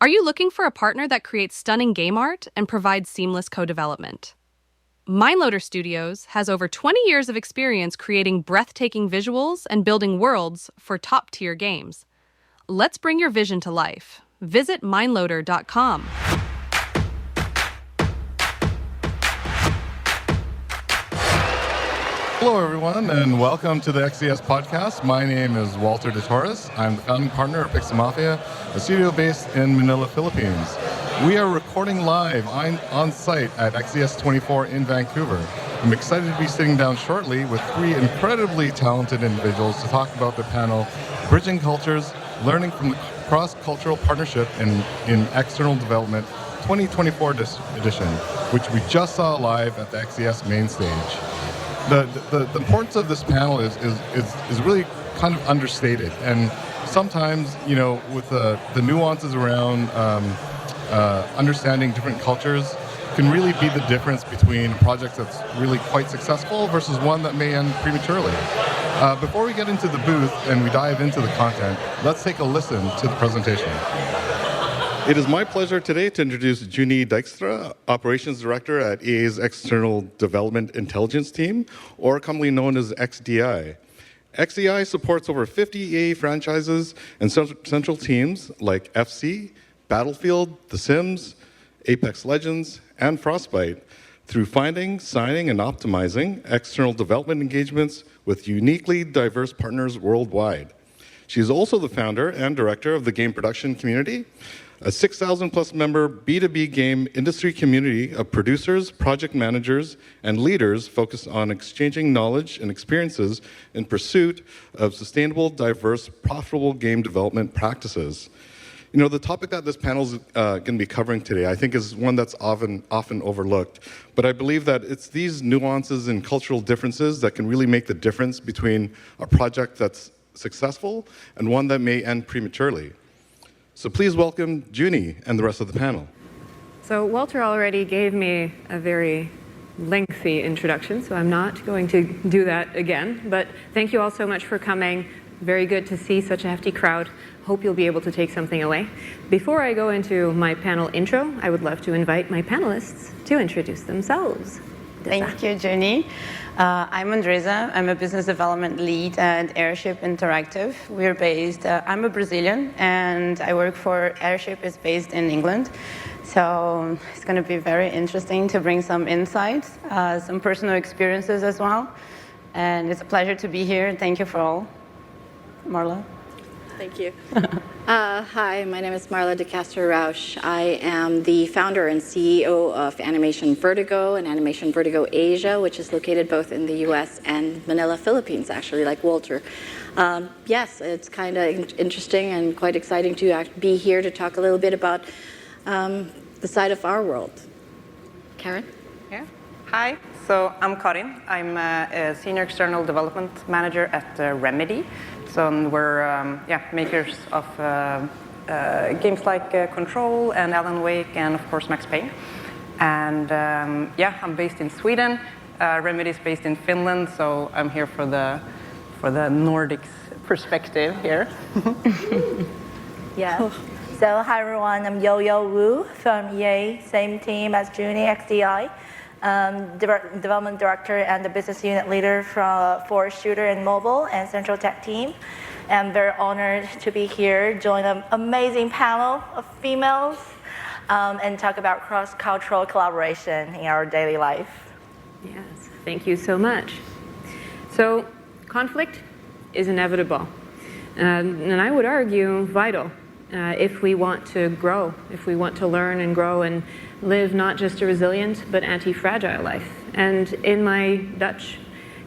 Are you looking for a partner that creates stunning game art and provides seamless co-development? Mindloader Studios has over 20 years of experience creating breathtaking visuals and building worlds for top-tier games. Let's bring your vision to life. Visit mindloader.com. Hello, everyone, and welcome to the XDS podcast. My name is Walter de Torres. I'm the founding partner of Pixel Mafia, a studio based in Manila, Philippines. We are recording live on site at XDS24 in Vancouver. I'm excited to be sitting down shortly with three incredibly talented individuals to talk about the panel, Bridging Cultures, Learning from the Cross-Cultural Partnership in External Development 2024 edition, which we just saw live at the XDS main stage. The importance of this panel is really kind of understated, and sometimes, you know, with the nuances around understanding different cultures can really be the difference between a project that's really quite successful versus one that may end prematurely. Before we get into the booth and we dive into the content, let's take a listen to the presentation. It is my pleasure today to introduce Juney Dijkstra, Operations Director at EA's External Development Intelligence Team, or commonly known as XDI. XDI supports over 50 EA franchises and central teams like FC, Battlefield, The Sims, Apex Legends, and Frostbite through finding, signing, and optimizing external development engagements with uniquely diverse partners worldwide. She is also the founder and director of the game production community, a 6,000-plus member B2B game industry community of producers, project managers, and leaders focused on exchanging knowledge and experiences in pursuit of sustainable, diverse, profitable game development practices. You know, the topic that this panel is going to be covering today, I think, is one that's often overlooked. But I believe that it's these nuances and cultural differences that can really make the difference between a project that's successful and one that may end prematurely. So please welcome Juney and the rest of the panel. So Walter already gave me a very lengthy introduction, so I'm not going to do that again. But thank you all so much for coming. Very good to see such a hefty crowd. Hope you'll be able to take something away. Before I go into my panel intro, I would love to invite my panelists to introduce themselves. Thank you, Juney. I'm Andreza. I'm a business development lead at Airship Interactive. We're based, I'm a Brazilian, and I work for Airship. It's based in England. So it's going to be very interesting to bring some insights, some personal experiences as well. And it's a pleasure to be here. Thank you for all. Marla? Thank you. Hi, my name is Marla de Castro-Rausch. I am the founder and CEO of Animation Vertigo and Animation Vertigo Asia, which is located both in the US and Manila, Philippines, actually, like Walter. Yes, it's kind of interesting and quite exciting to be here to talk a little bit about the side of our world. Karen? Yeah. Hi, so I'm Karin. I'm a Senior External Development Manager at Remedy. So we're makers of games like Control and Alan Wake and, of course, Max Payne. And I'm based in Sweden. Remedy is based in Finland, so I'm here for the Nordics perspective here. Yeah. So hi everyone, I'm Yo-Yo Wu from EA, same team as Juney, XDI. Development director and the business unit leader for shooter and mobile and central tech team. I'm very honored to be here, join an amazing panel of females, and talk about cross-cultural collaboration in our daily life. Yes, thank you so much. So conflict is inevitable, and I would argue vital. If we want to grow, if we want to learn and grow and live not just a resilient but anti-fragile life. And in my Dutch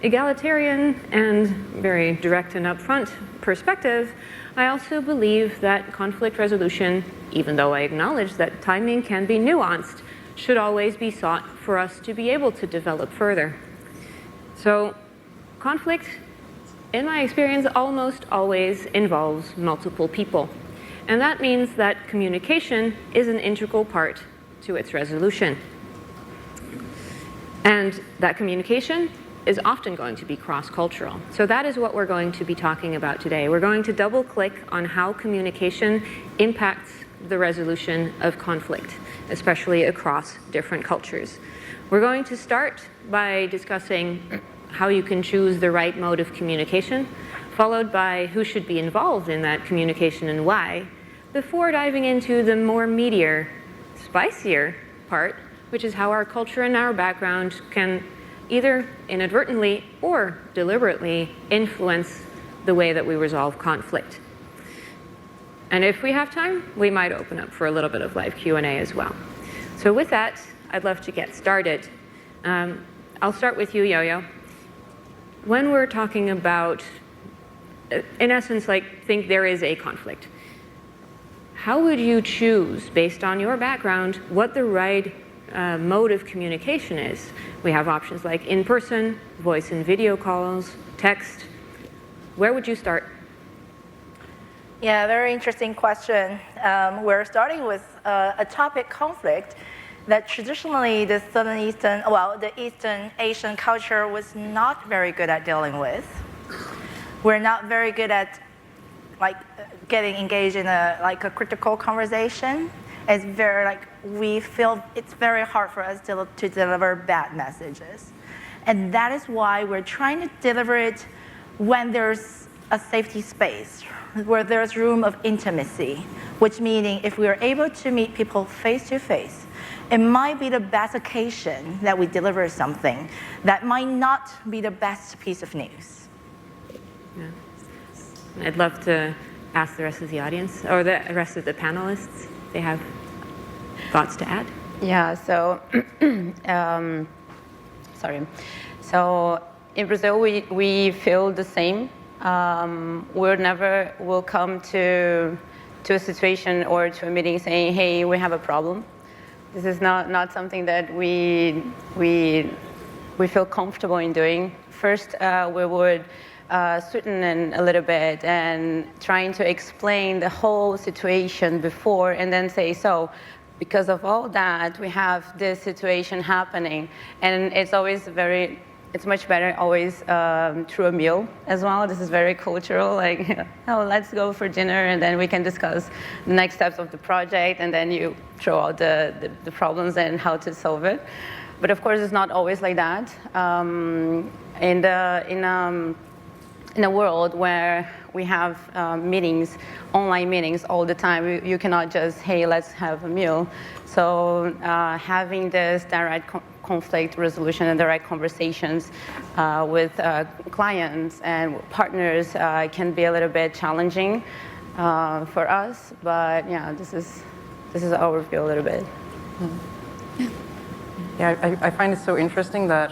egalitarian and very direct and upfront perspective, I also believe that conflict resolution, even though I acknowledge that timing can be nuanced, should always be sought for us to be able to develop further. So conflict, in my experience, almost always involves multiple people. And that means that communication is an integral part to its resolution. And that communication is often going to be cross-cultural. So that is what we're going to be talking about today. We're going to double-click on how communication impacts the resolution of conflict, especially across different cultures. We're going to start by discussing how you can choose the right mode of communication, followed by who should be involved in that communication and why, before diving into the more meatier, spicier part, which is how our culture and our background can either inadvertently or deliberately influence the way that we resolve conflict. And if we have time, we might open up for a little bit of live Q&A as well. So with that, I'd love to get started. I'll start with you, Yo-Yo. When we're talking about, in essence, like, think there is a conflict, how would you choose, based on your background, what the right mode of communication is? We have options like in-person, voice and video calls, text. Where would you start? Yeah, very interesting question. We're starting with a topic, conflict, that traditionally the the Eastern Asian culture was not very good at dealing with. We're not very good at getting engaged in a critical conversation. It's very we feel it's very hard for us to deliver bad messages, and that is why we're trying to deliver it when there's a safety space, where there's room of intimacy, which meaning if we are able to meet people face to face, it might be the best occasion that we deliver something that might not be the best piece of news. Yeah. I'd love to ask the rest of the audience, or the rest of the panelists, if they have thoughts to add. Yeah, so, sorry. So in Brazil, we feel the same. We never will come to a situation or to a meeting saying, hey, we have a problem. This is not something that we feel comfortable in doing. First, we would sweeten in a little bit and trying to explain the whole situation before, and then say, so because of all that, we have this situation happening. And it's always it's much better always through a meal as well. This is very cultural, oh, let's go for dinner and then we can discuss the next steps of the project, and then you throw out the problems and how to solve it. But of course, it's not always like that. In a world where we have meetings, online meetings all the time, you cannot just, hey, let's have a meal. So having this direct conflict resolution and direct conversations with clients and partners can be a little bit challenging for us. But yeah, this is our view a little bit. Yeah, I find it so interesting that,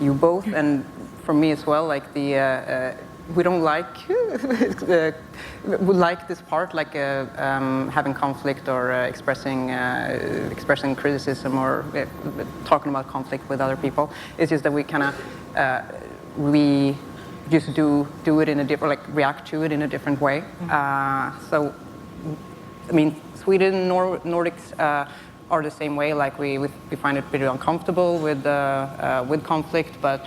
you both, and for me as well, we don't we like this part, having conflict or expressing criticism or talking about conflict with other people. It's just that we kind of we just do it in a different, react to it in a different way. So, Sweden, Nordics are the same way. We find it pretty uncomfortable with conflict, but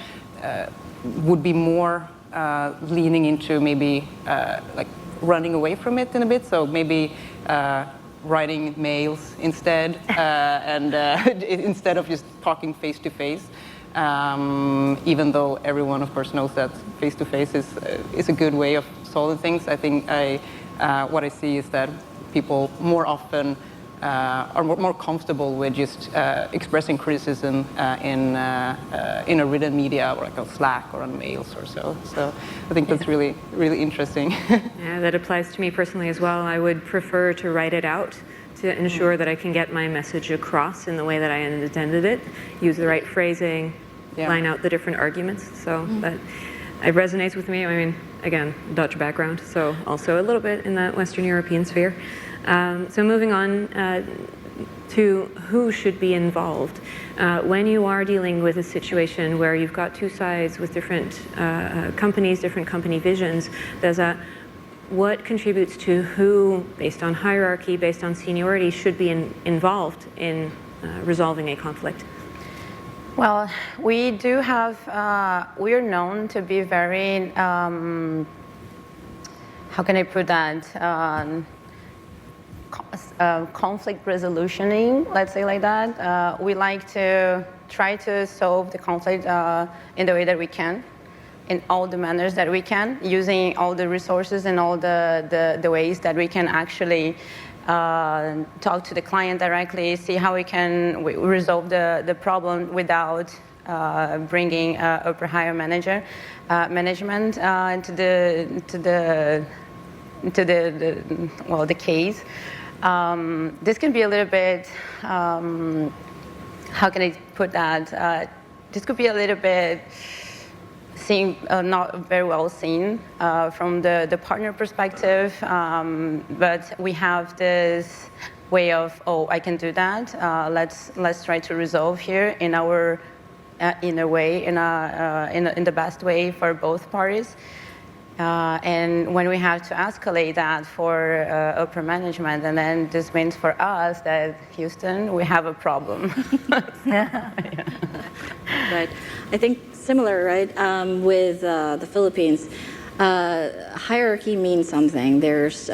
would be more leaning into maybe running away from it in a bit. So maybe writing mails instead, and instead of just talking face to face. Even though everyone, of course, knows that face to face is a good way of solving things. I think what I see is that people more often are more comfortable with just expressing criticism in a written media, or on Slack or on mails or so. So I think that's really, really interesting. Yeah, that applies to me personally as well. I would prefer to write it out to ensure that I can get my message across in the way that I intended it, use the right phrasing, line out the different arguments. So that it resonates with me. Again, Dutch background, so also a little bit in that Western European sphere. So moving on to who should be involved. When you are dealing with a situation where you've got two sides with different companies, different company visions, what contributes to who, based on hierarchy, based on seniority, should be involved in resolving a conflict? Well, we do have, we are known to be very, how can I put that? conflict resolutioning, let's say like that. We like to try to solve the conflict in the way that we can, in all the manners that we can, using all the resources and all the ways that we can actually talk to the client directly, see how we can resolve the problem without bringing upper higher management into the case. This can be a little bit, how can I put that? This could be a little bit not very well seen from the partner perspective, but we have this way of, oh, I can do that. Let's try to resolve here in our in a way, in the best way for both parties. And when we have to escalate that for upper management, and then this means for us that Houston, we have a problem. Yeah. Right. I think similar, right, with the Philippines. Hierarchy means something. There's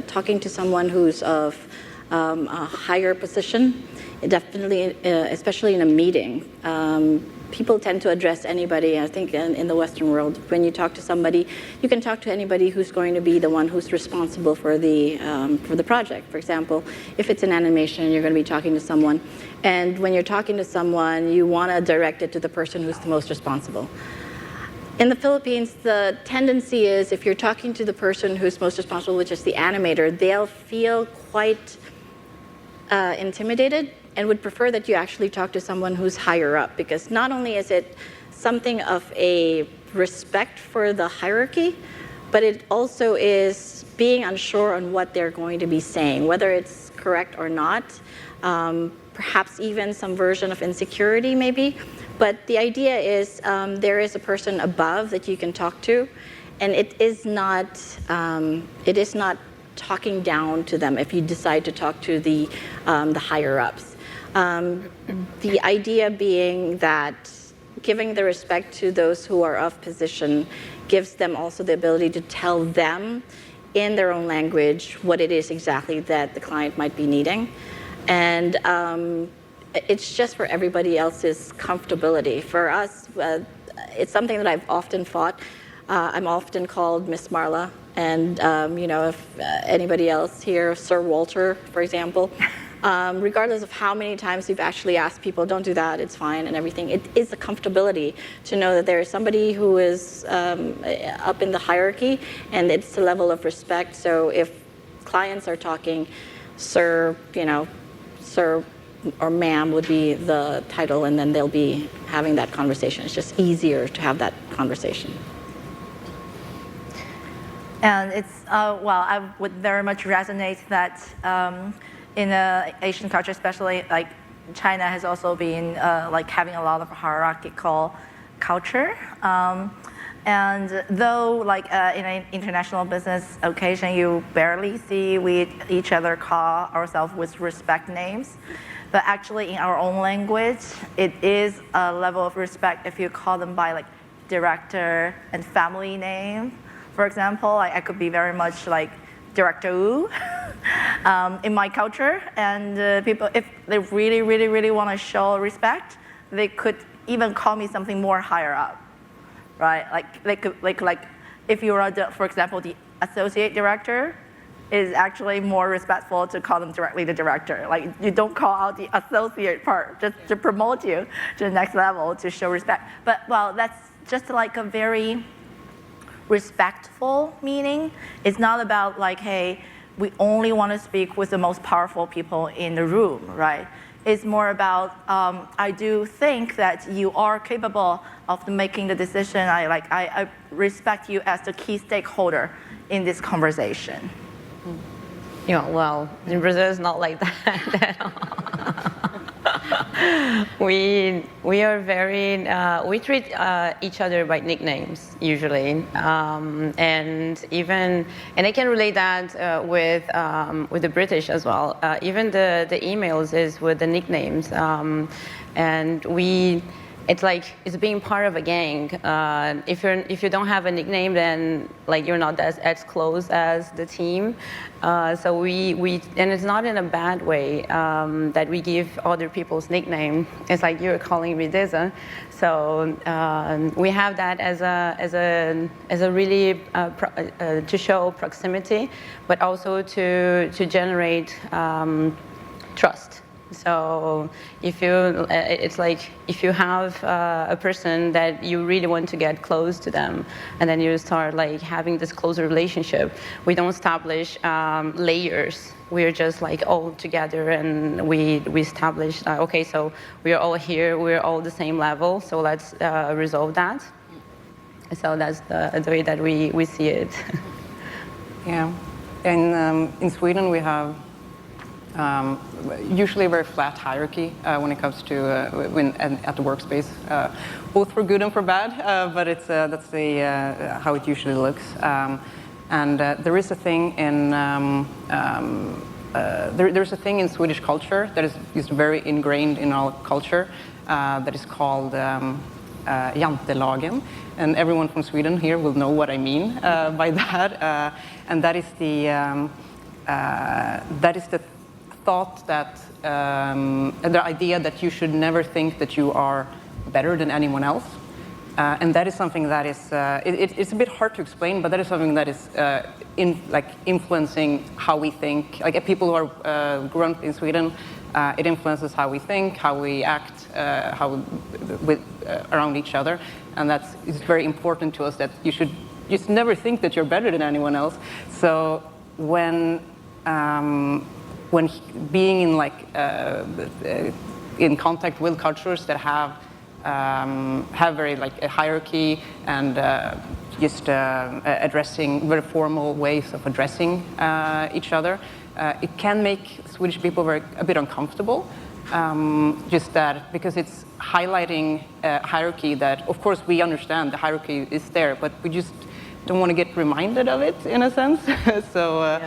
talking to someone who's of a higher position. Definitely, especially in a meeting. People tend to address anybody. I think in the Western world, when you talk to somebody, you can talk to anybody who's going to be the one who's responsible for the project. For example, if it's an animation, you're going to be talking to someone, and when you're talking to someone, you want to direct it to the person who's the most responsible. In the Philippines, the tendency is if you're talking to the person who's most responsible, which is the animator, they'll feel quite intimidated and would prefer that you actually talk to someone who's higher up, because not only is it something of a respect for the hierarchy, but it also is being unsure on what they're going to be saying, whether it's correct or not, perhaps even some version of insecurity maybe. But the idea is there is a person above that you can talk to, and it is not talking down to them if you decide to talk to the higher ups. The idea being that giving the respect to those who are of position gives them also the ability to tell them in their own language what it is exactly that the client might be needing. And it's just for everybody else's comfortability. For us, it's something that I've often fought. I'm often called Miss Marla, and if anybody else here, Sir Walter, for example, regardless of how many times we've actually asked people, don't do that, it's fine, and everything, it is a comfortability to know that there is somebody who is up in the hierarchy, and it's a level of respect. So if clients are talking, sir, sir or ma'am would be the title, and then they'll be having that conversation. It's just easier to have that conversation. And it's, I would very much resonate that in Asian culture, especially like China has also been having a lot of hierarchical culture. And though in an international business occasion, you barely see we each other call ourselves with respect names, but actually in our own language, it is a level of respect if you call them by director and family name. For example, I could be very much like Director Wu in my culture, and people, if they really, really, really want to show respect, they could even call me something more higher up, right? Like if you are, for example, the associate director, is actually more respectful to call them directly the director. Like you don't call out the associate part just to promote you to the next level to show respect. But that's just like a very respectful meaning. It's not about hey, we only want to speak with the most powerful people in the room, right? It's more about, I do think that you are capable of making the decision. I respect you as the key stakeholder in this conversation. Yeah, well, in Brazil it's not like that at all. We are very, we treat each other by nicknames usually, and I can relate that with the British as well. Even the emails is with the nicknames, and it's like it's being part of a gang. If you don't have a nickname, then like you're not as close as the team. So we and it's not in a bad way that we give other people's nickname. It's like you're calling me Andreza. So we have that as a really to show proximity, but also to generate trust. So it's like if you have a person that you really want to get close to them, and then you start like having this closer relationship, we don't establish layers. We're just like all together, and we establish okay, so we're all here, we're all the same level, so let's resolve that. So that's the way that we see it. Yeah, and in Sweden we have usually a very flat hierarchy when it comes to at the workspace, both for good and for bad. But that's how it usually looks. And there is a thing in there's a thing in Swedish culture that is very ingrained in our culture that is called jantelagen, and everyone from Sweden here will know what I mean by that. And that is the thought that the idea that you should never think that you are better than anyone else, and that is something that is it's a bit hard to explain, but that is something that is influencing how we think. Like people who are grown up in Sweden, it influences how we think, how we act, around each other, and it's very important to us that you should just never think that you're better than anyone else. So when being in contact with cultures that have very a hierarchy and addressing very formal ways of addressing each other, it can make Swedish people a bit uncomfortable. Just that because it's highlighting a hierarchy that, of course, we understand the hierarchy is there, but we just don't want to get reminded of it in a sense. So.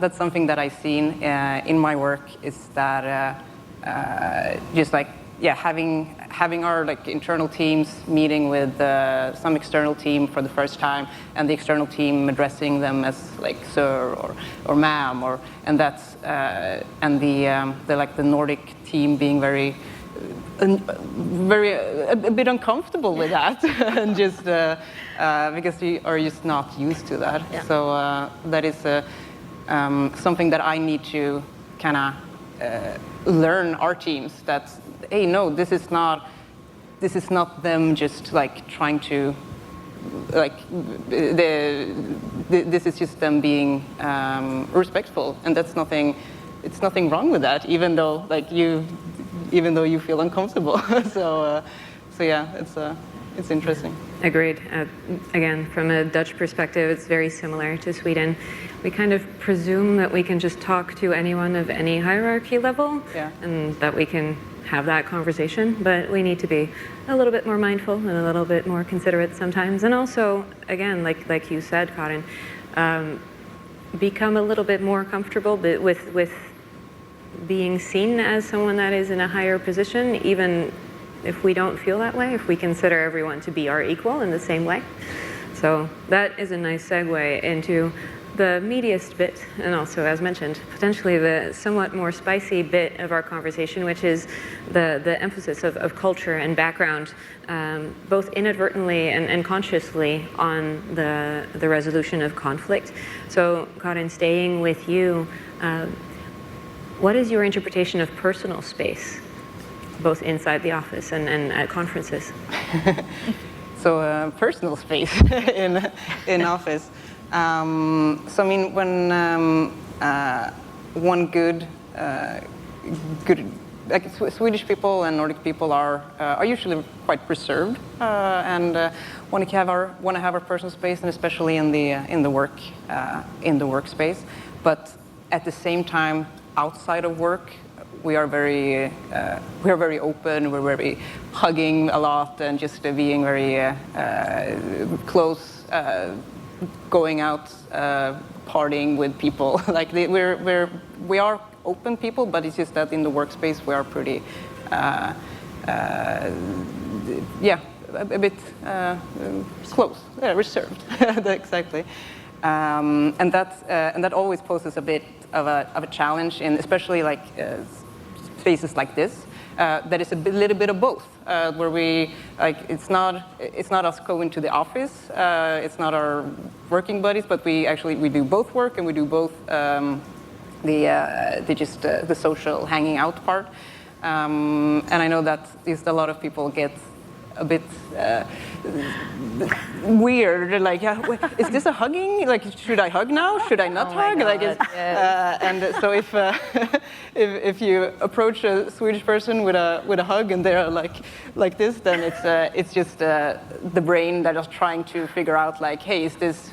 That's something that I've seen in my work, is that having our internal teams meeting with some external team for the first time, and the external team addressing them as sir or ma'am, and that's and the Nordic team being very a bit uncomfortable with that, and just because you are just not used to that. Yeah. So that is something that I need to kind of learn our teams, that hey, no, this is not them just trying to this is just them being respectful, and it's nothing wrong with that, even though you feel uncomfortable. So yeah, it's interesting. Agreed. Again, from a Dutch perspective, it's very similar to Sweden. We kind of presume that we can just talk to anyone of any hierarchy level, yeah, and that we can have that conversation, but we need to be a little bit more mindful and a little bit more considerate sometimes. And also, again, like you said, Karin, become a little bit more comfortable with being seen as someone that is in a higher position, even if we don't feel that way, if we consider everyone to be our equal in the same way. So that is a nice segue into the meatiest bit, and also, as mentioned, potentially the somewhat more spicy bit of our conversation, which is the emphasis of culture and background, both inadvertently and consciously on the resolution of conflict. So, Karin, staying with you, what is your interpretation of personal space, both inside the office and at conferences? So personal space in office. So I mean, when one good Swedish people and Nordic people are usually quite preserved and want to have our personal space, and especially in the workspace. But at the same time, outside of work, we are very open. We're very hugging a lot, and just being very close, going out, partying with people. We are open people, but it's just that in the workspace we are pretty yeah, a bit close, reserved, exactly. And that always poses a bit of a challenge, in especially like spaces like this. That is little bit of both, where we like it's not us going to the office, it's not our working buddies, but we do both work and we do both the social hanging out part. And I know that a lot of people get a bit weird, like, wait, is this a hugging? Like, should I hug now? Should I not hug? Like, and so if you approach a Swedish person with a hug and they're like this, then it's just the brain that is trying to figure out, like, hey, is this,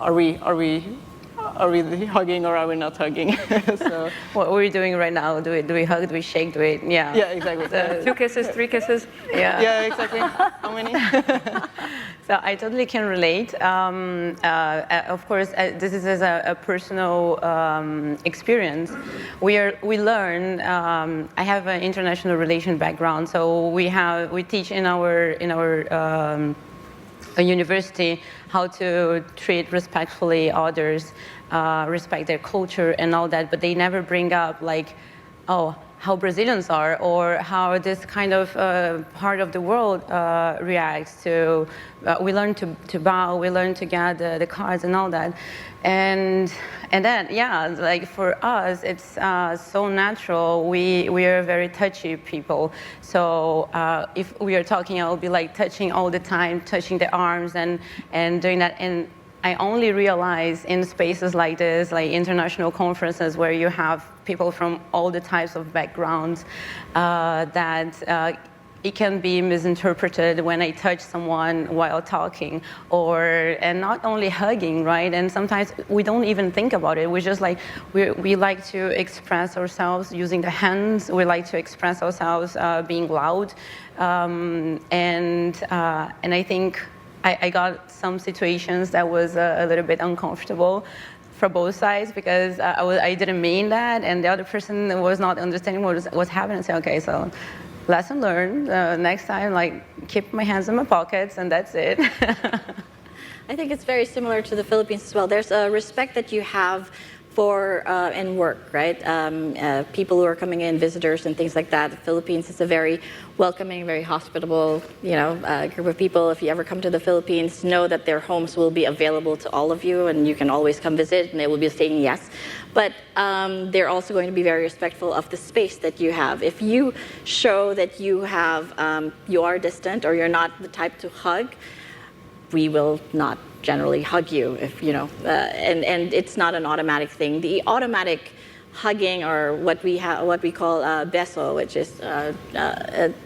are we hugging or are we not hugging? So what are we doing right now? Do we hug? Do we shake? Do we? Yeah. Yeah, exactly. 2 kisses, 3 kisses. Yeah. Yeah, exactly. How many? So I totally can relate. Of course, this is a personal experience. We learn. I have an international relation background, so we teach in our a university how to treat respectfully others, respect their culture and all that, but they never bring up like, oh, how Brazilians are or how this kind of part of the world reacts to. We learn to bow, we learn to get the cards and all that. And then, yeah, like for us, it's so natural. We are very touchy people. So if we are talking, I'll be like touching all the time, touching the arms and doing that. And I only realize in spaces like this, like international conferences where you have people from all the types of backgrounds, that it can be misinterpreted when I touch someone while talking, and not only hugging, right? And sometimes we don't even think about it. We just like, we like to express ourselves using the hands. We like to express ourselves being loud. And I think I got some situations that was a little bit uncomfortable for both sides because I didn't mean that, and the other person was not understanding what was happening. I said, okay, so lesson learned. Next time, like, keep my hands in my pockets, and that's it. I think it's very similar to the Philippines as well. There's a respect that you have for in work, right? People who are coming in, visitors and things like that. The Philippines is a very welcoming, very hospitable, group of people. If you ever come to the Philippines, know that their homes will be available to all of you, and you can always come visit, and they will be saying yes. But they're also going to be very respectful of the space that you have. If you show that you are distant or you're not the type to hug, we will not generally hug you, and it's not an automatic thing. The automatic hugging, or what we call beso, which is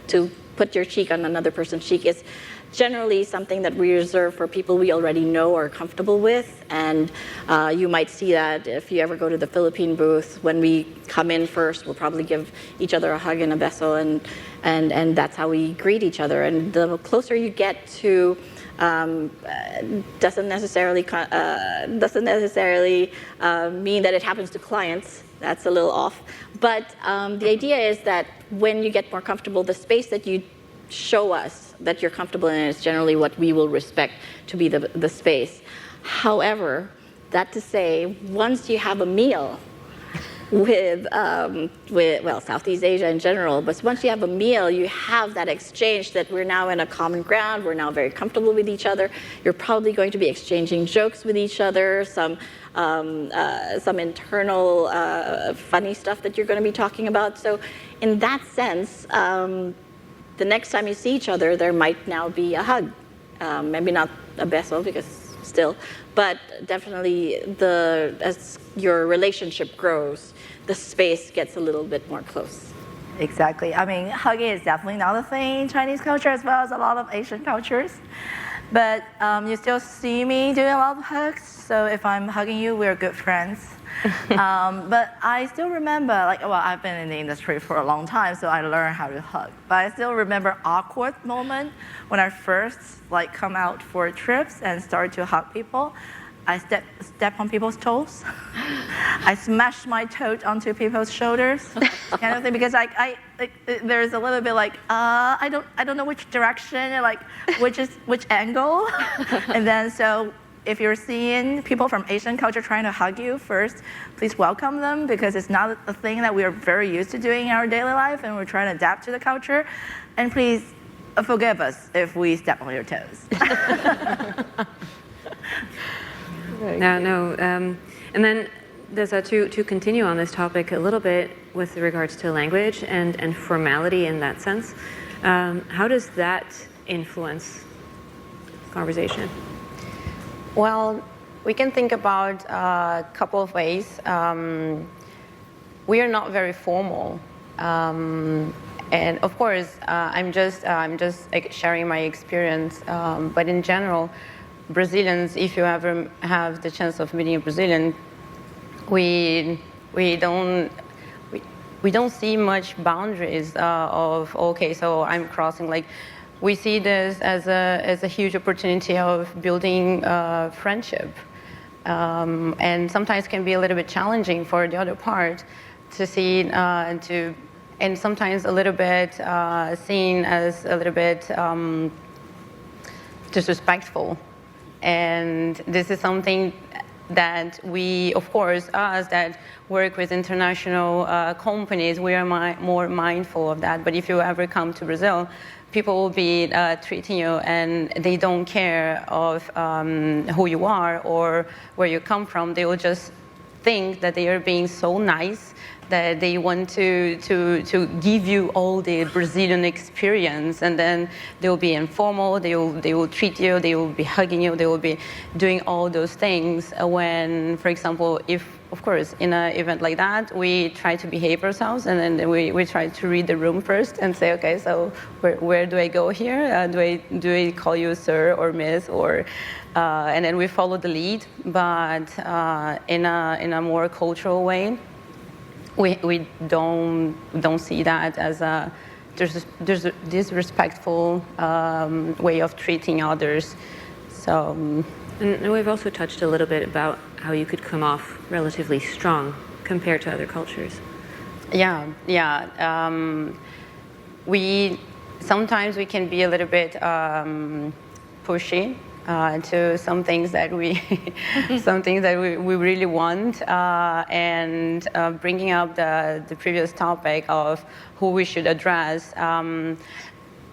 to put your cheek on another person's cheek, is generally something that we reserve for people we already know or are comfortable with. And you might see that if you ever go to the Philippine booth. When we come in first, we'll probably give each other a hug and a beso, and that's how we greet each other. And the closer you get to doesn't necessarily mean that it happens to clients. That's a little off. But the idea is that when you get more comfortable, the space that you show us that you're comfortable in is generally what we will respect to be the space. However, that to say, once you have a meal with Southeast Asia in general, but once you have a meal, you have that exchange that we're now in a common ground, we're now very comfortable with each other. You're probably going to be exchanging jokes with each other, some internal funny stuff that you're going to be talking about. So in that sense, the next time you see each other, there might now be a hug. Maybe not a beso, because still, but definitely as your relationship grows, the space gets a little bit more close. Exactly. I mean, hugging is definitely not a thing in Chinese culture as well as a lot of Asian cultures. But you still see me doing a lot of hugs. So if I'm hugging you, we're good friends. But I still remember, I've been in the industry for a long time, so I learned how to hug. But I still remember awkward moment when I first come out for trips and start to hug people. I step on people's toes. I smash my toe onto people's shoulders, kind of thing. Because there's a little bit like I don't know which direction, like which angle, and then so. If you're seeing people from Asian culture trying to hug you first, please welcome them, because it's not a thing that we are very used to doing in our daily life, and we're trying to adapt to the culture. And please forgive us if we step on your toes. And then there's to continue on this topic a little bit with regards to language and formality in that sense. How does that influence conversation? Well, we can think about a couple of ways. We are not very formal, and of course, I'm just sharing my experience. But in general, Brazilians, if you ever have the chance of meeting a Brazilian, we don't see much boundaries of okay, so I'm crossing like. We see this as a huge opportunity of building friendship, and sometimes can be a little bit challenging for the other part to see and sometimes a little bit seen as a little bit disrespectful. And this is something that we, of course, us that work with international companies, we are more mindful of that. But if you ever come to Brazil, people will be treating you, and they don't care of who you are or where you come from. They will just think that they are being so nice that they want to give you all the Brazilian experience, and then they will be informal. They will treat you. They will be hugging you. They will be doing all those things. When, for example, if of course in an event like that, we try to behave ourselves, and then we try to read the room first and say, okay, so where do I go here? Do I call you sir or miss or? And then we follow the lead, but in a more cultural way. We don't see that as there's a disrespectful way of treating others. So, and we've also touched a little bit about how you could come off relatively strong compared to other cultures. Yeah. Sometimes we can be a little bit pushy. To some things that we really want, and bringing up the previous topic of who we should address.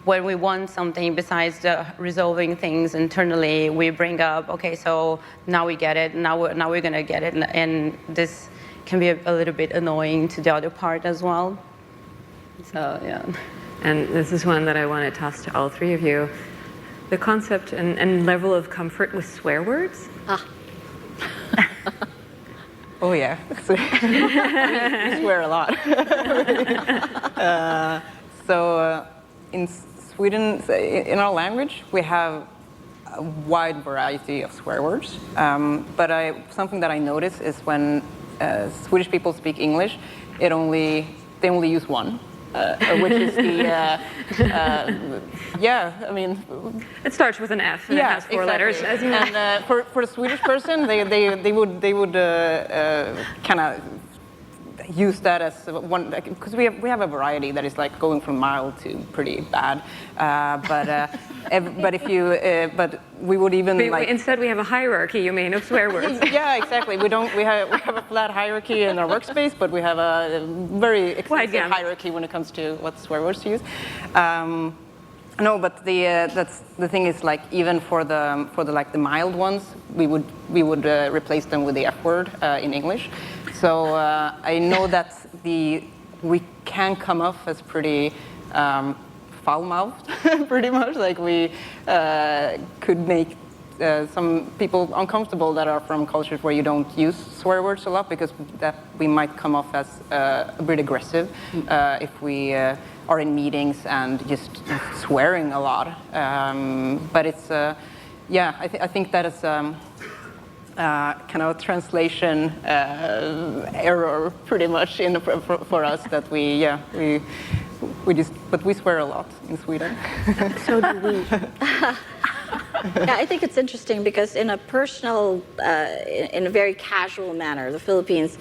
When we want something besides resolving things internally, we bring up, okay, so now we get it, now we're gonna get it, and this can be a little bit annoying to the other part as well. So yeah. And this is one that I want to toss to all three of you. The concept and level of comfort with swear words? Oh yeah, we swear a lot. So in Sweden, in our language, we have a wide variety of swear words. But something that I notice is when Swedish people speak English, they only use one. Which is the I mean, it starts with an F and it has four letters. As you know. And for a Swedish person, they would kind of use that as one, because we have a variety that is like going from mild to pretty bad. But we would even instead we have a hierarchy. You mean of swear words? Yeah, exactly. We have a flat hierarchy in our workspace, but we have a very extensive hierarchy when it comes to what swear words to use. No, but that's the thing is like even for the mild ones, we would replace them with the F word in English. So I know that we can come off as pretty foul-mouthed, pretty much. Like we could make some people uncomfortable that are from cultures where you don't use swear words a lot, because that we might come off as a bit aggressive if we are in meetings and just swearing a lot. But it's I think that is kind of a translation error, pretty much for us, that we just, but we swear a lot in Sweden. So do we. Yeah, I think it's interesting because in a personal, in a very casual manner, the Philippines,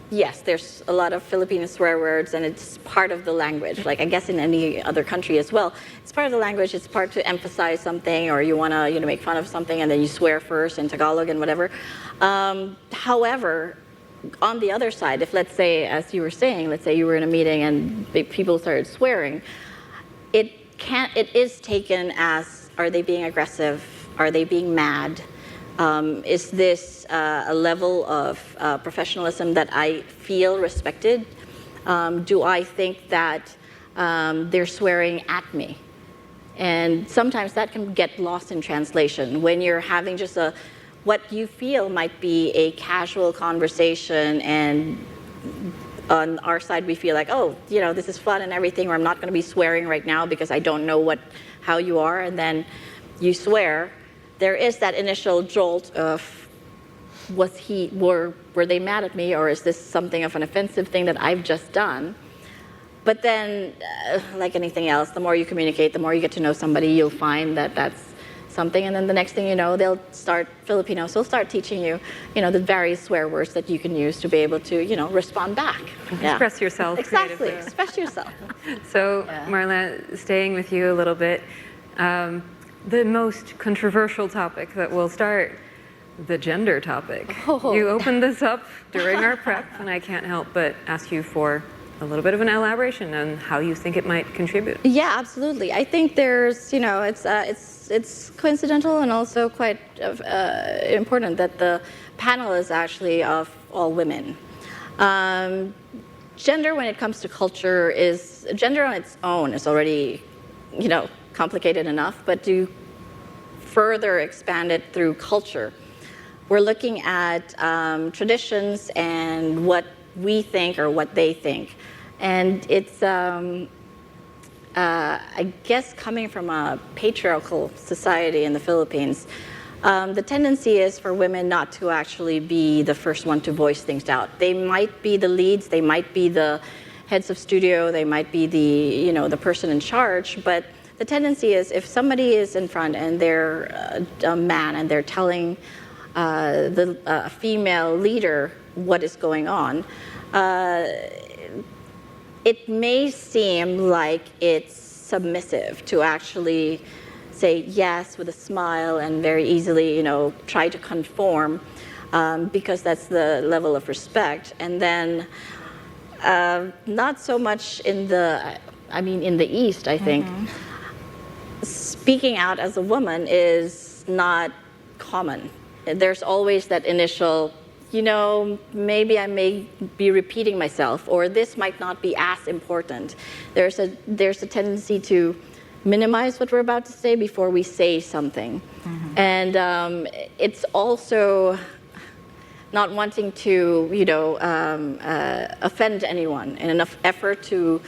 yes, there's a lot of Filipino swear words, and it's part of the language. Like I guess in any other country as well, it's part of the language. It's part to emphasize something, or you want to make fun of something, and then you swear first in Tagalog and whatever. However, on the other side, if let's say, as you were saying, let's say you were in a meeting and people started swearing, it is taken as, are they being aggressive? Are they being mad? Is this a level of professionalism that I feel respected? Do I think that they're swearing at me? And sometimes that can get lost in translation when you're having just what you feel might be a casual conversation, and on our side we feel like, oh, this is fun and everything, or I'm not going to be swearing right now because I don't know how you are, and then you swear. There is that initial jolt of, were they mad at me, or is this something of an offensive thing that I've just done? But then, like anything else, the more you communicate, the more you get to know somebody, you'll find that that's something, and then the next thing you know, Filipinos will start teaching you, the various swear words that you can use to be able to, respond back. Express yourself. Exactly, express yourself. So, Marla, staying with you a little bit, the most controversial topic that we'll start, the gender topic. Oh. You opened this up during our prep, and I can't help but ask you for a little bit of an elaboration on how you think it might contribute. Yeah, absolutely. I think there's, it's coincidental and also quite important that the panel is actually of all women. Gender, when it comes to culture, gender on its own is already, complicated enough, but to further expand it through culture, we're looking at traditions and what we think or what they think. And it's, I guess, coming from a patriarchal society in the Philippines, the tendency is for women not to actually be the first one to voice things out. They might be the leads, they might be the heads of studio, they might be the person in charge, but the tendency is if somebody is in front and they're a man and they're telling the female leader what is going on, it may seem like it's submissive to actually say yes with a smile and very easily, try to conform because that's the level of respect. And then not so much in the East, I think. Speaking out as a woman is not common. There's always that initial, maybe I may be repeating myself, or this might not be as important. There's a tendency to minimize what we're about to say before we say something. And it's also not wanting to, offend anyone, in enough effort to,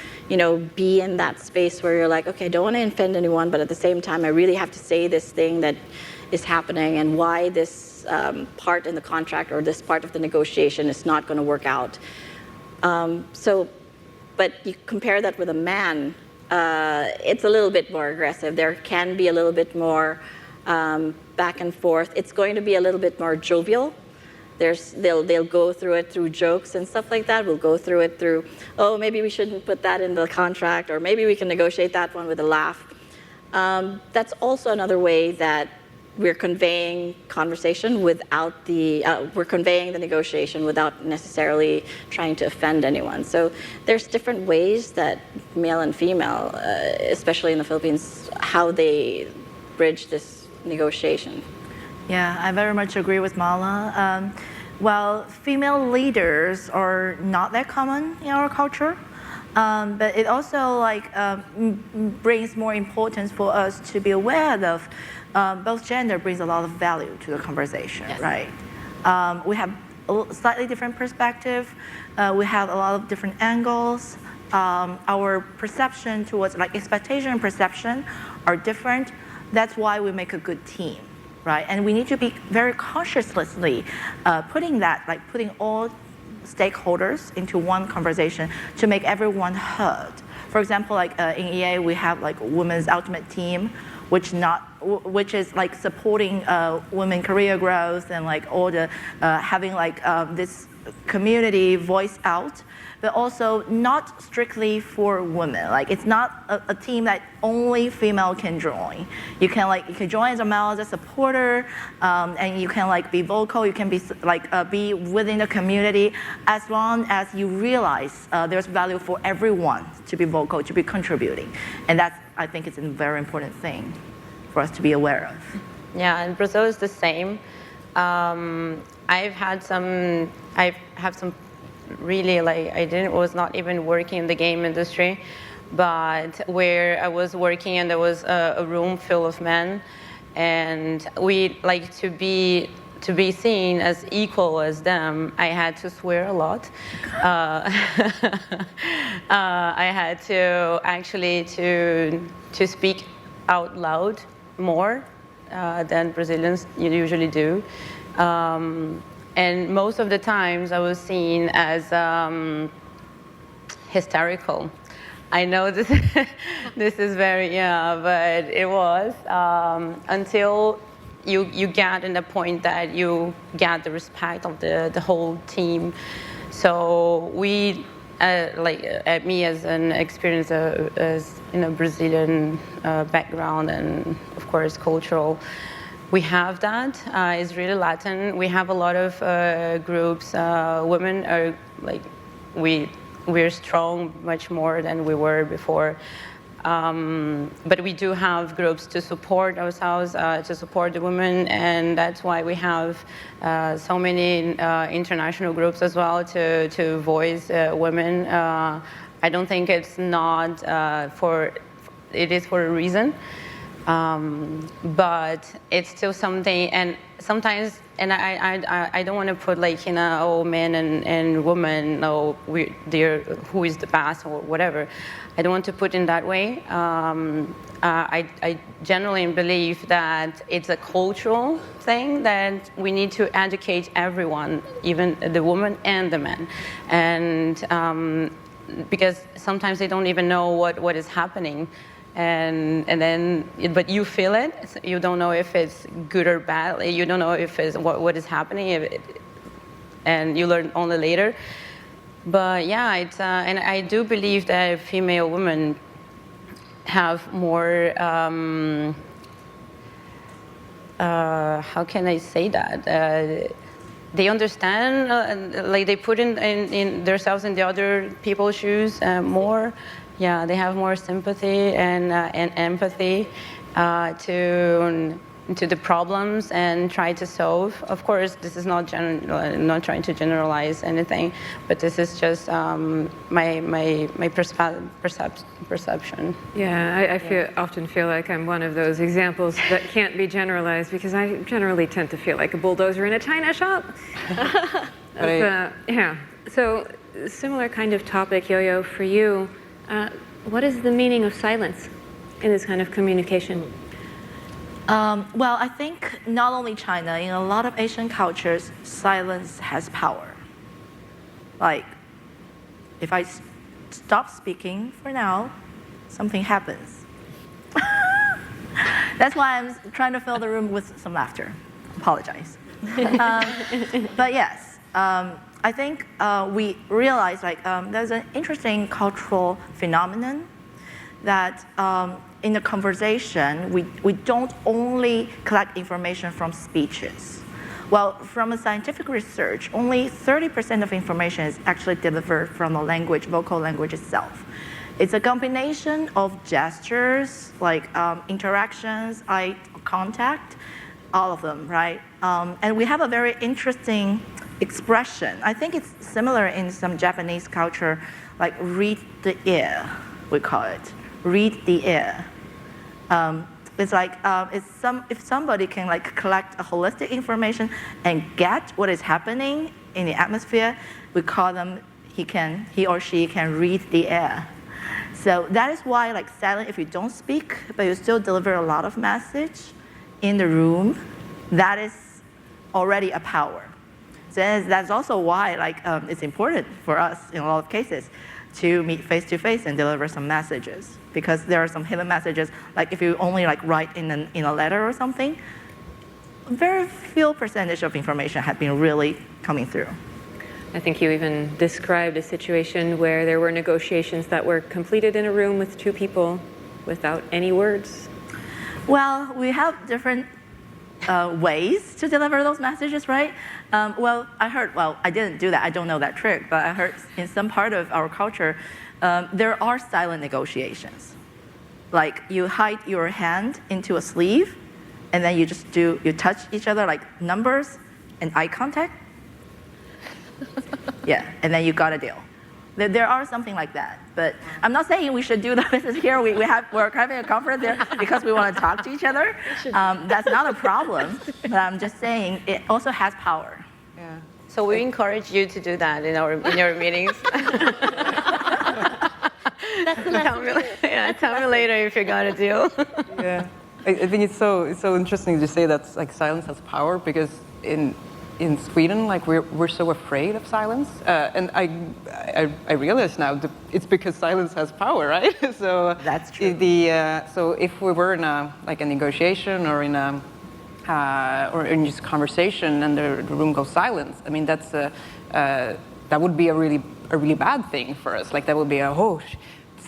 be in that space where you're like, okay, I don't want to offend anyone, but at the same time, I really have to say this thing that is happening and why this part in the contract or this part of the negotiation is not going to work out. But you compare that with a man, it's a little bit more aggressive. There can be a little bit more back and forth. It's going to be a little bit more jovial. They'll go through it through jokes and stuff like that. We'll go through it through, oh, maybe we shouldn't put that in the contract, or maybe we can negotiate that one with a laugh. That's also another way that we're conveying conversation without we're conveying the negotiation without necessarily trying to offend anyone. So there's different ways that male and female, especially in the Philippines, how they bridge this negotiation. Yeah, I very much agree with Mala. While female leaders are not that common in our culture, but it also brings more importance for us to be aware of both gender brings a lot of value to the conversation, yes. Right? We have a slightly different perspective. We have a lot of different angles. Our perception towards expectation and perception are different. That's why we make a good team. Right, and we need to be very consciously putting all stakeholders into one conversation to make everyone heard. For example, in EA we have women's ultimate team, which is like supporting women career growth and like all the having like this community voice out, but also not strictly for women. Like it's not a team that only female can join. You can join as a male, as a supporter, and you can like be vocal. You can be like be within the community as long as you realize there's value for everyone to be vocal, to be contributing, and that's, I think, it's a very important thing for us to be aware of. Yeah, and Brazil is the same. I have some really, like, was not even working in the game industry, but where I was working and there was a room full of men, and we like to be seen as equal as them. I had to swear a lot. I had to actually to speak out loud more than Brazilians usually do. And most of the times I was seen as hysterical. I know this is very, but it was until you get in the point that you get the respect of the whole team. So we, me as an experience as in a Brazilian background and of course cultural, we have that. It's really Latin. We have a lot of groups. Women are like, we're strong much more than we were before. But we do have groups to support ourselves, to support the women, and that's why we have so many international groups as well to voice women. I don't think it's not it is for a reason. But it's still something, and sometimes, and I don't want to put like, men and women, who is the best or whatever. I don't want to put in that way. I generally believe that it's a cultural thing that we need to educate everyone, even the woman and the man, and because sometimes they don't even know what is happening. And then, but you feel it. You don't know if it's good or bad. You don't know if it's what is happening, and you learn only later. But yeah, it's and I do believe that female women have more. How can I say that? They understand, like they put in themselves in the other people's shoes more. Yeah, they have more sympathy and empathy to the problems and try to solve. Of course, this is not trying to generalize anything, but this is just my perception. Yeah, I often feel like I'm one of those examples that can't be generalized, because I generally tend to feel like a bulldozer in a china shop. Yeah. So, similar kind of topic, Yo-Yo, for you. What is the meaning of silence in this kind of communication? Well, I think not only China, in a lot of Asian cultures, silence has power. Like, if I stop speaking for now, something happens. That's why I'm trying to fill the room with some laughter. Apologize. But yes. I think we realize there's an interesting cultural phenomenon that in the conversation, we don't only collect information from speeches. Well, from a scientific research, only 30% of information is actually delivered from the language, vocal language itself. It's a combination of gestures, like interactions, eye contact, all of them, right? And we have a very interesting expression. I think it's similar in some Japanese culture, like read the ear, we call it. Read the ear. It's like if somebody can like collect a holistic information and get what is happening in the atmosphere, we call them he or she can read the air. So that is why like silent, if you don't speak, but you still deliver a lot of message in the room, that is already a power. So that's also why it's important for us in a lot of cases to meet face-to-face and deliver some messages. Because there are some hidden messages, like if you only like write in a letter or something, very few percentage of information had been really coming through. I think you even described a situation where there were negotiations that were completed in a room with two people without any words. Well, we have different ways to deliver those messages, right? I didn't do that. I don't know that trick, but I heard in some part of our culture, there are silent negotiations. Like you hide your hand into a sleeve, and then you touch each other like numbers and eye contact. Yeah, and then you got a deal. There are something like that, but I'm not saying we should do the business here. We're having a conference there because we want to talk to each other. That's not a problem, but I'm just saying it also has power. Yeah. So we encourage you to do that in your meetings. Tell me later if you got a deal. Yeah, I think it's so interesting to say that like silence has power, because in Sweden, like we're so afraid of silence, and I realize now that it's because silence has power, right? So that's true. So if we were in a negotiation or in just conversation and the room goes silent, I mean that would be a really bad thing for us. Like that would be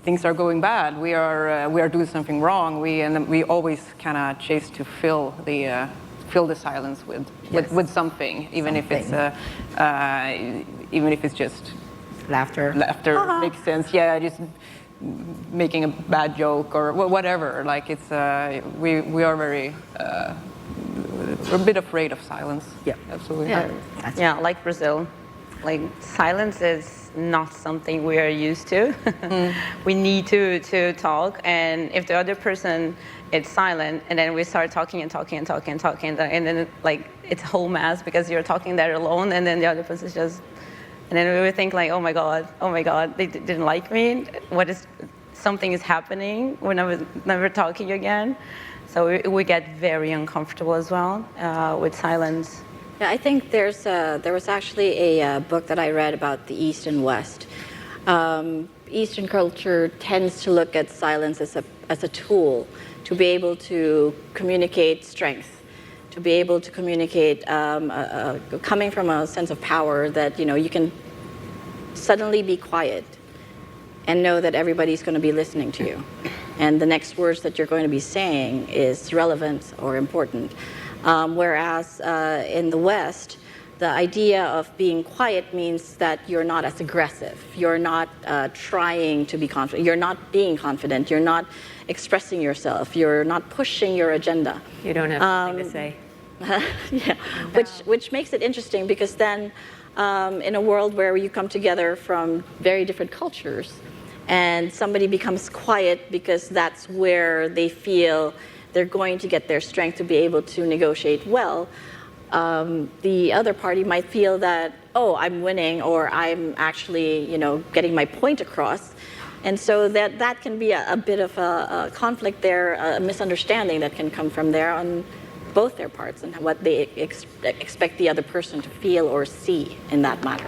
things are going bad. We are doing something wrong. We always kind of chase to fill the silence with something, even if it's just laughter. Laughter makes sense. Yeah, just making a bad joke or whatever. Like it's we are very we're a bit afraid of silence. Yeah, absolutely. Yeah, like Brazil, like silence is not something we are used to. We need to talk, and if the other person is silent, and then we start talking, and then like it's a whole mess because you're talking there alone, and then the other person is just, and then we would think like, oh my god, they didn't like me. Something is happening. We're never talking again. So we get very uncomfortable as well with silence. Yeah, I think there was actually a book that I read about the East and West. Eastern culture tends to look at silence as a tool to be able to communicate strength, to be able to communicate coming from a sense of power that you can suddenly be quiet and know that everybody's going to be listening to you, and the next words that you're going to be saying is relevant or important. Whereas in the West, the idea of being quiet means that you're not as aggressive. You're not trying to be confident. You're not being confident. You're not expressing yourself. You're not pushing your agenda. You don't have something to say. Yeah, which makes it interesting, because then in a world where you come together from very different cultures and somebody becomes quiet because that's where they feel they're going to get their strength to be able to negotiate well, the other party might feel that, oh, I'm winning, or I'm actually, getting my point across. And so that can be a bit of a conflict there, a misunderstanding that can come from there on both their parts and what they expect the other person to feel or see in that matter.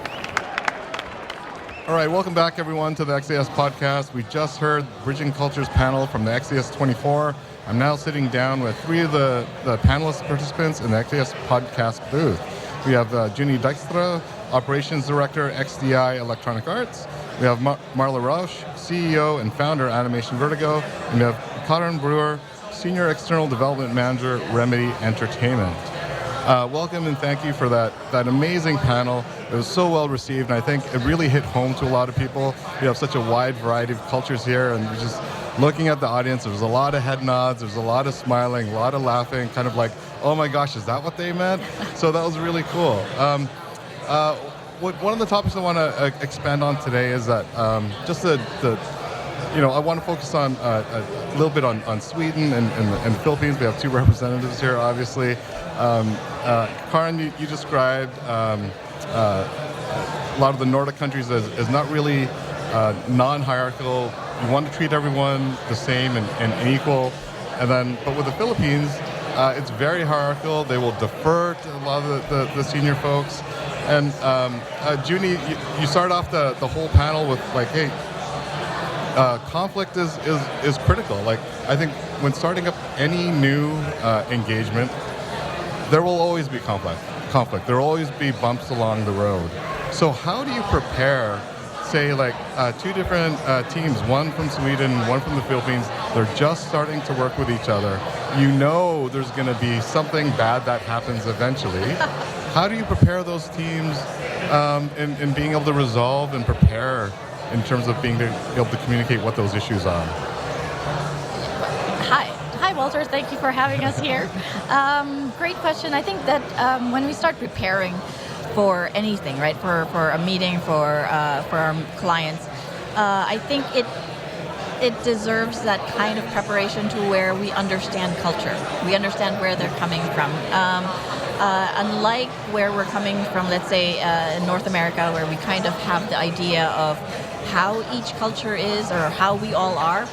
All right, welcome back, everyone, to the XDS podcast. We just heard Bridging Cultures panel from the XDS24. I'm now sitting down with three of the panelist participants in the XDS podcast booth. We have Juney Dijkstra, Operations Director, XDI Electronic Arts. We have Marla Rocha, CEO and founder, Animation Vertigo. And we have Karin Brewer, Senior External Development Manager, Remedy Entertainment. Welcome and thank you for that amazing panel. It was so well received, and I think it really hit home to a lot of people. We have such a wide variety of cultures here, and just looking at the audience, there was a lot of head nods, there was a lot of smiling, a lot of laughing, kind of like, oh my gosh, is that what they meant? So that was really cool. One of the topics I want to expand on today is that just I want to focus on a little bit on Sweden and the Philippines. We have two representatives here, obviously. Karin, you described a lot of the Nordic countries as not really non-hierarchical. You want to treat everyone the same and equal. But with the Philippines, it's very hierarchical. They will defer to a lot of the senior folks. And Juney, you start off the whole panel with like, hey, conflict is critical. Like, I think when starting up any new engagement, there will always be conflict. There will always be bumps along the road. So how do you prepare, say, like two different teams, one from Sweden, one from the Philippines, they're just starting to work with each other. You know there's going to be something bad that happens eventually. How do you prepare those teams in being able to resolve and prepare in terms of being able to communicate what those issues are? Hi, Walter. Thank you for having us here. Great question. I think that when we start preparing for anything, right, for a meeting, for our clients, I think it deserves that kind of preparation to where we understand culture. We understand where they're coming from. Unlike where we're coming from, let's say in North America, where we kind of have the idea of how each culture is or how we all are,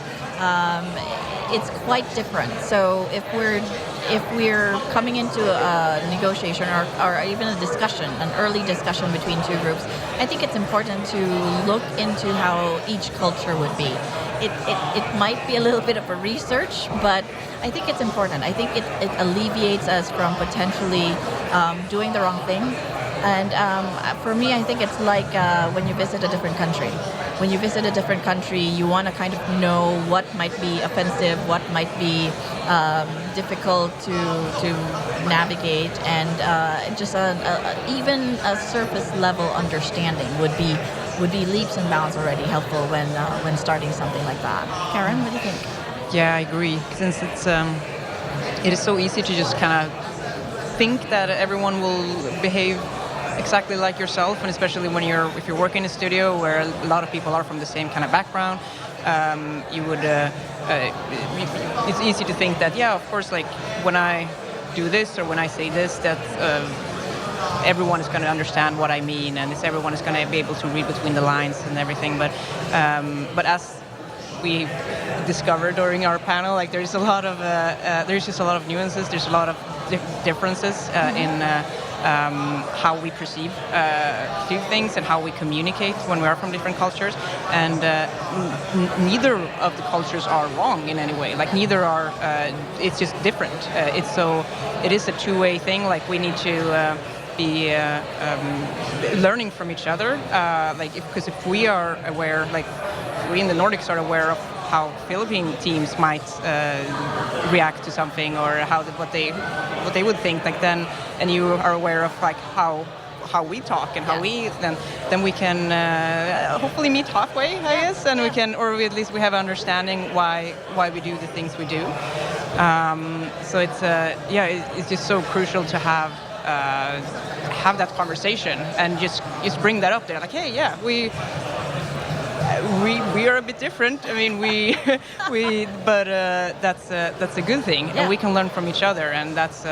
it's quite different. So if we're coming into a negotiation or even a discussion, an early discussion between two groups, I think it's important to look into how each culture would be. It might be a little bit of a research, but I think it's important. I think it alleviates us from potentially doing the wrong thing. And for me, I think it's like when you visit a different country. When you visit a different country, you want to kind of know what might be offensive, what might be difficult to navigate, and just even a surface level understanding would be leaps and bounds already helpful when starting something like that. Karen, what do you think? Yeah, I agree. Since it is so easy to just kind of think that everyone will behave exactly like yourself, and especially if you're working in a studio where a lot of people are from the same kind of background, you would. It's easy to think that, yeah, of course, like when I do this or when I say this, that everyone is going to understand what I mean, and everyone is going to be able to read between the lines and everything. But as we discovered during our panel, like there's just a lot of nuances. There's a lot of differences in how we perceive things and how we communicate when we are from different cultures. And neither of the cultures are wrong in any way. Like neither are. It's just different. It is a two-way thing. Like we need to be learning from each other. Because if we are aware, like we in the Nordics are aware of how Philippine teams might react to something or what they would think, like then, and you are aware of like how we talk and how then we can hopefully meet halfway, I guess, and we can, or at least we have an understanding why we do the things we do. So it's just so crucial to have that conversation and just bring that up there, like, hey, yeah, we are a bit different. I mean, but that's a good thing, and we can learn from each other, and that's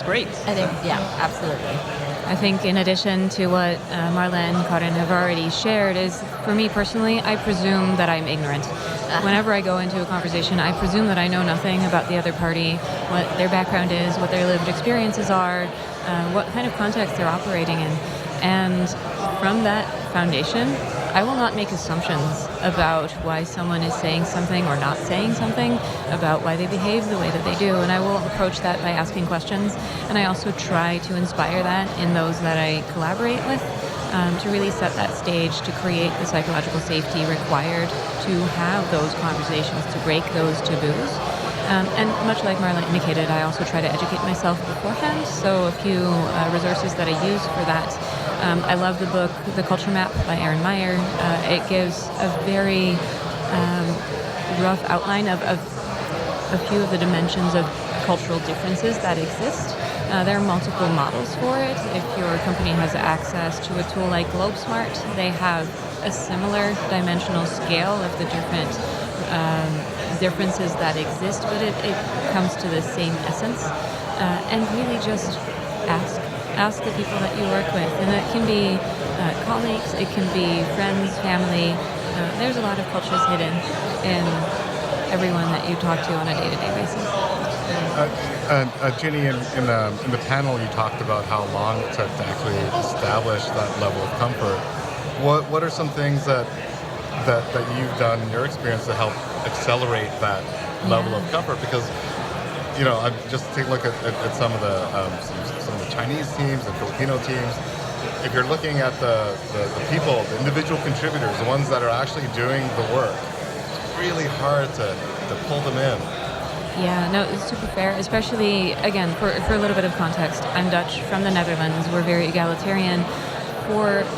great. I think, absolutely. I think in addition to what Marla and Karin have already shared is, for me personally, I presume that I'm ignorant. Whenever I go into a conversation, I presume that I know nothing about the other party, what their background is, what their lived experiences are, what kind of context they're operating in. And from that foundation, I will not make assumptions about why someone is saying something or not saying something, about why they behave the way that they do. And I will approach that by asking questions. And I also try to inspire that in those that I collaborate with, to really set that stage to create the psychological safety required to have those conversations, to break those taboos. And much like Marla indicated, I also try to educate myself beforehand. So a few resources that I use for that. I love the book, The Culture Map by Erin Meyer. It gives a very rough outline of a few of the dimensions of cultural differences that exist. There are multiple models for it. If your company has access to a tool like GlobeSmart, they have a similar dimensional scale of the different differences that exist, but it comes to the same essence. And really just ask the people that you work with. And that can be colleagues, it can be friends, family. There's a lot of cultures hidden in everyone that you talk to on a day-to-day basis. Juney, in the panel, you talked about how long it took to actually establish that level of comfort. What are some things that you've done in your experience to help accelerate that level of comfort? Because I just take a look at some of the Chinese teams and Filipino teams. If you're looking at the people, the individual contributors, the ones that are actually doing the work, it's really hard to pull them in. Yeah, no, it's super fair, especially, again, for a little bit of context. I'm Dutch from the Netherlands. We're very egalitarian.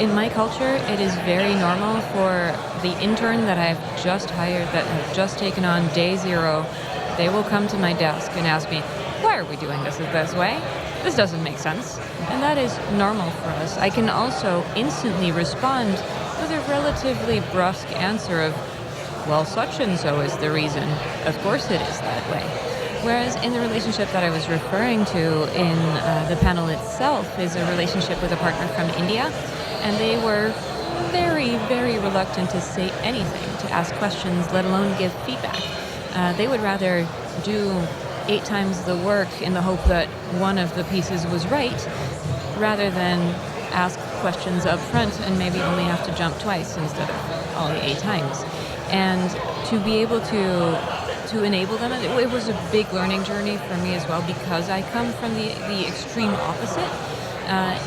In my culture, it is very normal for the intern that I've just hired, that have just taken on day 0, they will come to my desk and ask me, why are we doing this way? This doesn't make sense. And that is normal for us. I can also instantly respond with a relatively brusque answer of, well, such and so is the reason. Of course it is that way. Whereas in the relationship that I was referring to in the panel itself is a relationship with a partner from India, and they were very, very reluctant to say anything, to ask questions, let alone give feedback. They would rather do 8 times the work in the hope that one of the pieces was right, rather than ask questions up front and maybe only have to jump twice instead of all the 8 times. And to be able to enable them, it was a big learning journey for me as well, because I come from the extreme opposite.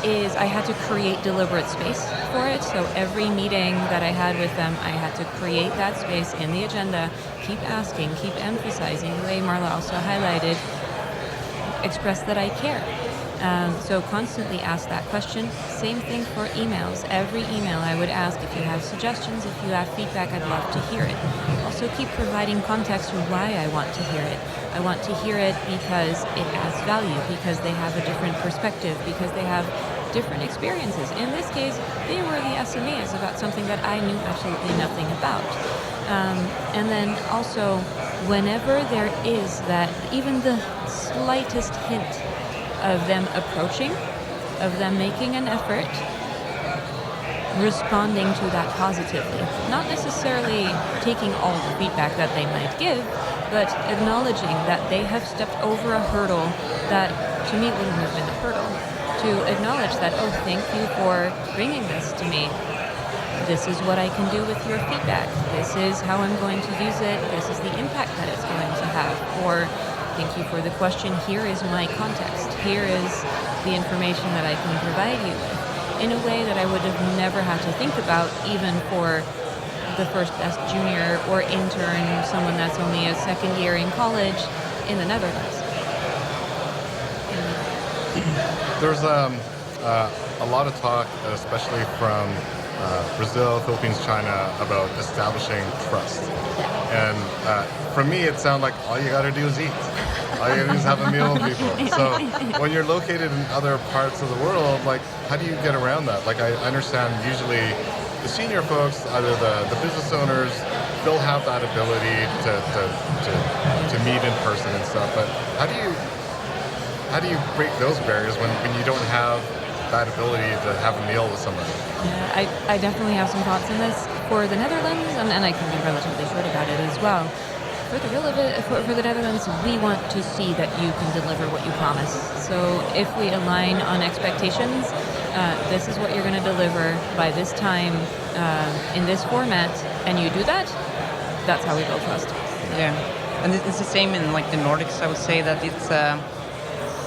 Is I had to create deliberate space for it. So every meeting that I had with them, I had to create that space in the agenda, keep asking, keep emphasizing, the way Marla also highlighted, express that I care. So constantly ask that question. Same thing for emails. Every email I would ask, if you have suggestions, if you have feedback, I'd love to hear it. Also keep providing context for why I want to hear it. I want to hear it because it adds value, because they have a different perspective, because they have different experiences. In this case, they were the SMEs about something that I knew absolutely nothing about. And then also, whenever there is that, even the slightest hint of them approaching, of them making an effort, responding to that positively. Not necessarily taking all the feedback that they might give, but acknowledging that they have stepped over a hurdle that to me wouldn't have been a hurdle. To acknowledge that, oh, thank you for bringing this to me. This is what I can do with your feedback. This is how I'm going to use it. This is the impact that it's going to have. Or, thank you for the question. Here is my context. Here is the information that I can provide you with, in a way that I would have never had to think about, even for the first best junior or intern, someone that's only a second year in college in the Netherlands. There's a lot of talk, especially from Brazil, Philippines, China, about establishing trust. And for me, it sounds like all you got to do is eat. All you got to do is have a meal with people. So when you're located in other parts of the world, like, how do you get around that? Like, I understand usually the senior folks, either the business owners, they'll have that ability to meet in person and stuff. But how do you break those barriers when you don't have that ability to have a meal with somebody? Yeah, I definitely have some thoughts on this. For the Netherlands, and I can be relatively short about it as well, for the Netherlands, we want to see that you can deliver what you promise. So if we align on expectations, this is what you're going to deliver by this time in this format, and you do that, that's how we build trust. Yeah, and it's the same in like the Nordics. I would say that it's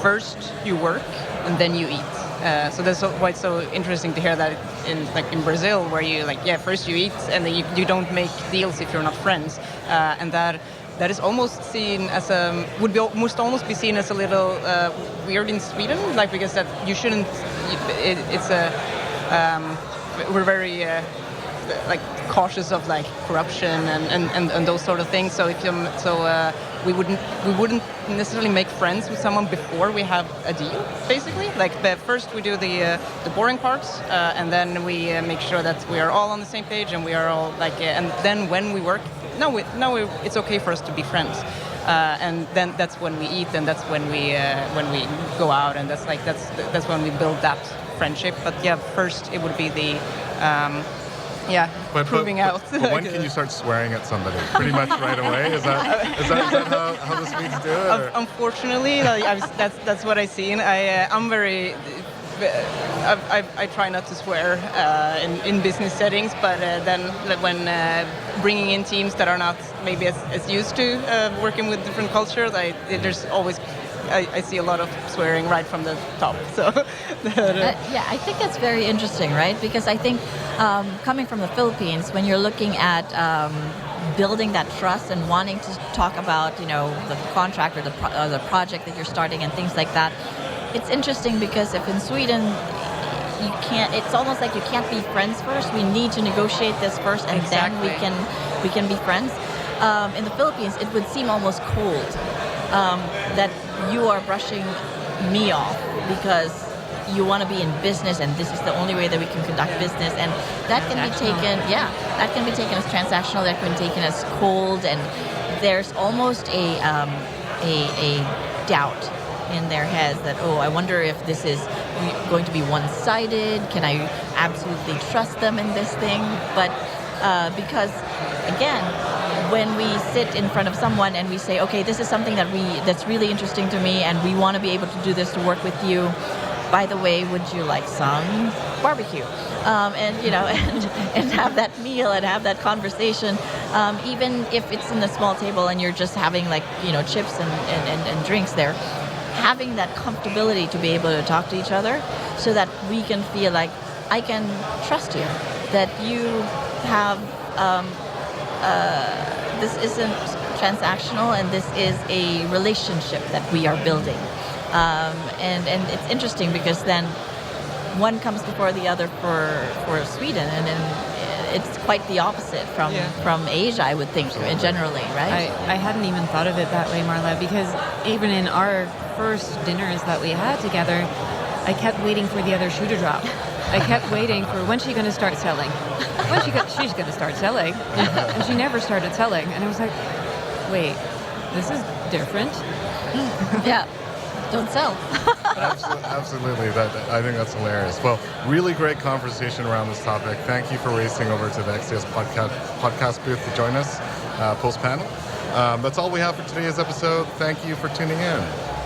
first you work and then you eat. So that's why it's so interesting to hear that in Brazil, where you first you eat and then you don't make deals if you're not friends, and that is almost seen as would almost be seen as a little weird in Sweden, like, because that you shouldn't. We're very cautious of like corruption and those sort of things. So we wouldn't necessarily make friends with someone before we have a deal, basically. But first we do the boring parts, and then we make sure that we are all on the same page, and we are all and then when we work, it's okay for us to be friends, and then that's when we eat, and that's when we go out, and that's when we build that friendship. But yeah, first it would be the proving out. But when can you start swearing at somebody? Pretty much right away? Is that how the Swedes do it? Unfortunately, that's what I've seen. I'm very... I try not to swear in business settings, but then when bringing in teams that are not maybe as used to working with different cultures, there's always... I see a lot of swearing right from the top. So, I think that's very interesting, right? Because I think coming from the Philippines, when you're looking at building that trust and wanting to talk about, the contract or the project that you're starting and things like that, it's interesting because if in Sweden you can't, it's almost like you can't be friends first. We need to negotiate this first, and then we can be friends. In the Philippines, it would seem almost cold. That you are brushing me off because you want to be in business and this is the only way that we can conduct business, and that can be taken as transactional, that can be taken as cold, and there's almost a doubt in their heads that, I wonder if this is going to be one-sided, can I absolutely trust them in this thing? But because again, when we sit in front of someone and we say, okay, this is something that's really interesting to me and we want to be able to do this to work with you. By the way, would you like some barbecue? And have that meal and have that conversation, even if it's in a small table and you're just having chips and drinks there, having that comfortability to be able to talk to each other so that we can feel like I can trust you, that you have this isn't transactional and this is a relationship that we are building. And it's interesting because then one comes before the other for Sweden, and then it's quite the opposite from Asia, I would think, generally, right? I hadn't even thought of it that way, Marla, because even in our first dinners that we had together, I kept waiting for the other shoe to drop. I kept waiting for when's she going to start selling? She's going to start selling. And she never started selling. And I was like, wait, this is different. Yeah. Don't sell. Absolutely. I think that's hilarious. Well, really great conversation around this topic. Thank you for racing over to the XDS podcast booth to join us post-panel. That's all we have for today's episode. Thank you for tuning in.